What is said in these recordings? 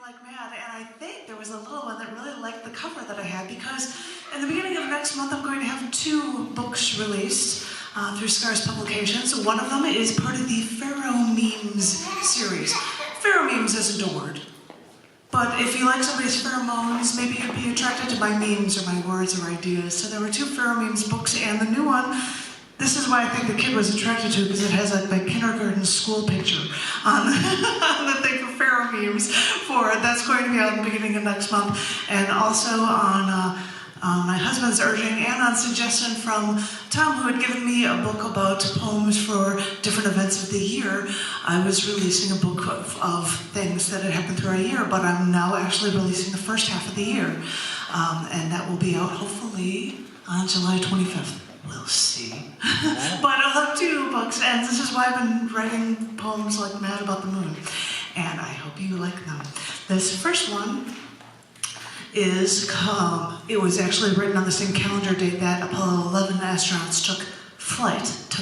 like mad, and I think there was a little one that really liked the cover that I had, because in the beginning of next month I'm going to have 2 books released through Scars Publications. One of them is part of the Pheromemes series. Pheromemes isn't a word, but if you like somebody's pheromones, maybe you'd be attracted to my memes or my words or ideas. So there were 2 Pheromemes books, and the new one, this is why I think the kid was attracted to it, because it has like my kindergarten school picture on the thing for Pheromemes. That's going to be out in the beginning of next month, and also on my husband's urging and on suggestion from Tom, who had given me a book about poems for different events of the year. I was releasing a book of things that had happened through a year, but I'm now actually releasing the first half of the year, and that will be out hopefully on July 25th. We'll see. But I'll have 2 books, and this is why I've been writing poems like mad about the moon. And I hope you like them. This first one is, it was actually written on the same calendar date that Apollo 11 astronauts took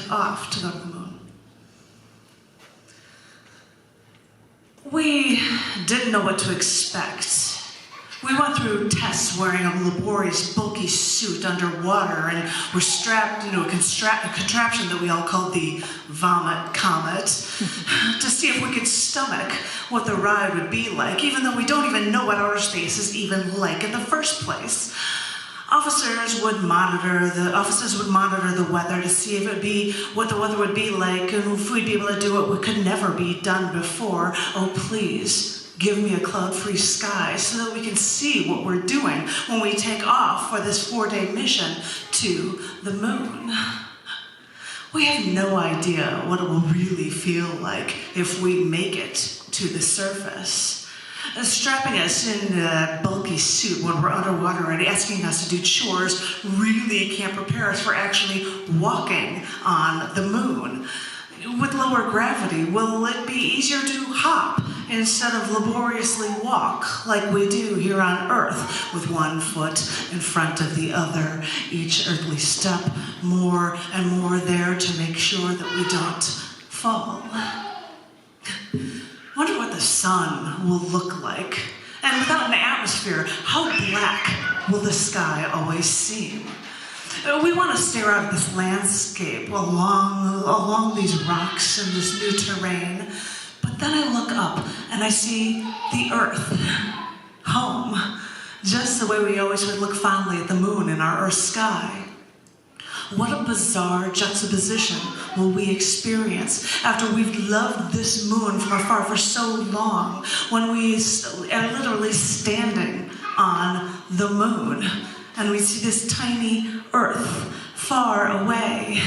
off to go to the moon. We didn't know what to expect. We went through tests wearing a laborious, bulky suit underwater, and were strapped into a contraption that we all called the Vomit Comet to see if we could stomach what the ride would be like, even though we don't even know what outer space is even like in the first place. Officers would monitor the weather to see if it would be what the weather would be like, and if we'd be able to do what could never be done before. Oh, please. Give me a cloud-free sky so that we can see what we're doing when we take off for this 4-day mission to the moon. We have no idea what it will really feel like if we make it to the surface. Strapping us in a bulky suit when we're underwater and asking us to do chores really can't prepare us for actually walking on the moon. With lower gravity, will it be easier to hop instead of laboriously walk like we do here on Earth, with one foot in front of the other, each earthly step more and more there to make sure that we don't fall? Wonder what the sun will look like. And without an atmosphere, how black will the sky always seem? We want to stare out at this landscape along these rocks and this new terrain, but then I look up and I see the Earth, home, just the way we always would look fondly at the moon in our Earth sky. What a bizarre juxtaposition will we experience after we've loved this moon from afar for so long, when we are literally standing on the moon and we see this tiny Earth far away.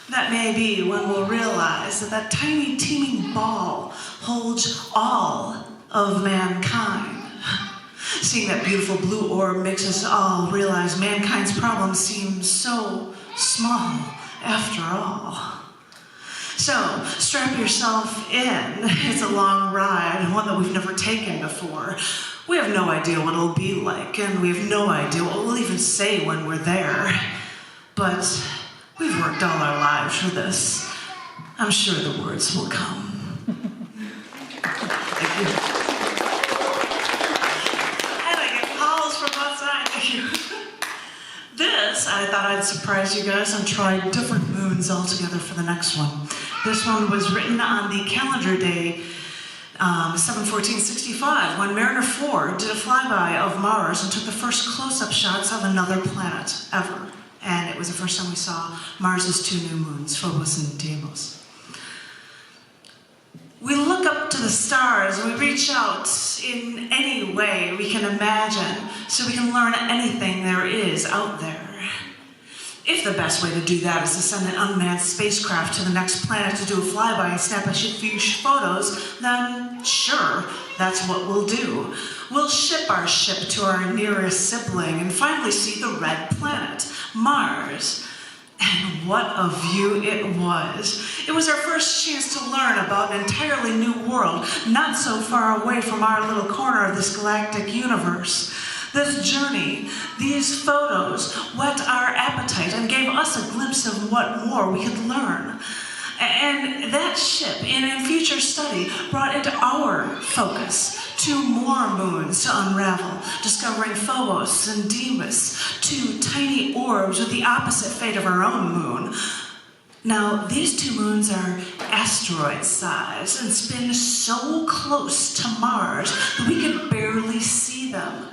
That may be when we'll realize that that tiny teeming ball holds all of mankind. Seeing that beautiful blue orb makes us all realize mankind's problems seem so small after all. So, strap yourself in. It's a long ride, one that we've never taken before. We have no idea what it'll be like, and we have no idea what we'll even say when we're there. But we've worked all our lives for this. I'm sure the words will come. Thank you. And I get calls from outside. Thank you. This, I thought I'd surprise you guys and try different moons altogether for the next one. This one was written on the calendar day 7/14/65, when Mariner 4 did a flyby of Mars and took the first close-up shots of another planet ever. And it was the first time we saw Mars's 2 new moons, Phobos and Deimos. We look up to the stars and we reach out in any way we can imagine so we can learn anything there is out there. If the best way to do that is to send an unmanned spacecraft to the next planet to do a flyby and snap a few photos, then sure, that's what we'll do. We'll ship our ship to our nearest sibling and finally see the red planet, Mars. And what a view it was. It was our first chance to learn about an entirely new world, not so far away from our little corner of this galactic universe. This journey, these photos, whet our appetite and gave us a glimpse of what more we could learn. And that ship, in future study, brought into our focus 2 more moons to unravel, discovering Phobos and Deimos, 2 tiny orbs with the opposite fate of our own moon. Now, these 2 moons are asteroid size and spin so close to Mars that we could barely see them.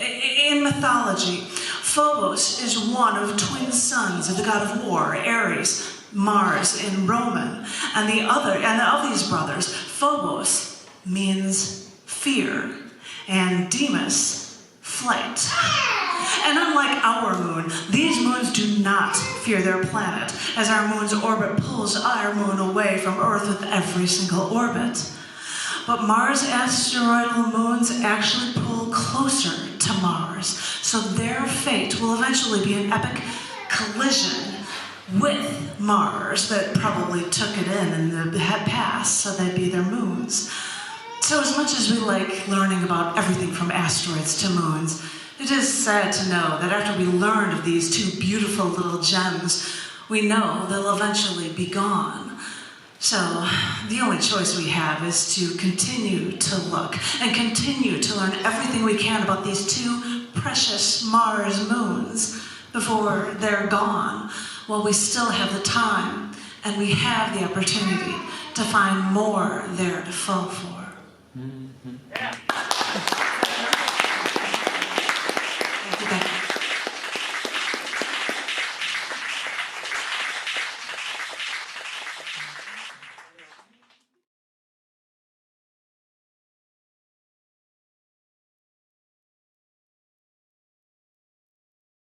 In mythology, Phobos is one of twin sons of the god of war, Ares, Mars in Roman, and of these brothers, Phobos means fear, and Deimos, flight. And unlike our moon, these moons do not fear their planet, as our moon's orbit pulls our moon away from Earth with every single orbit. But Mars asteroidal moons actually pull closer to Mars, so their fate will eventually be an epic collision with Mars that probably took it in the past, so they'd be their moons. So as much as we like learning about everything from asteroids to moons, it is sad to know that after we learned of these 2 beautiful little gems, we know they'll eventually be gone. So the only choice we have is to continue to look and continue to learn everything we can about these 2 precious Mars moons before they're gone, while we still have the time and we have the opportunity to find more there to fall for. Yeah.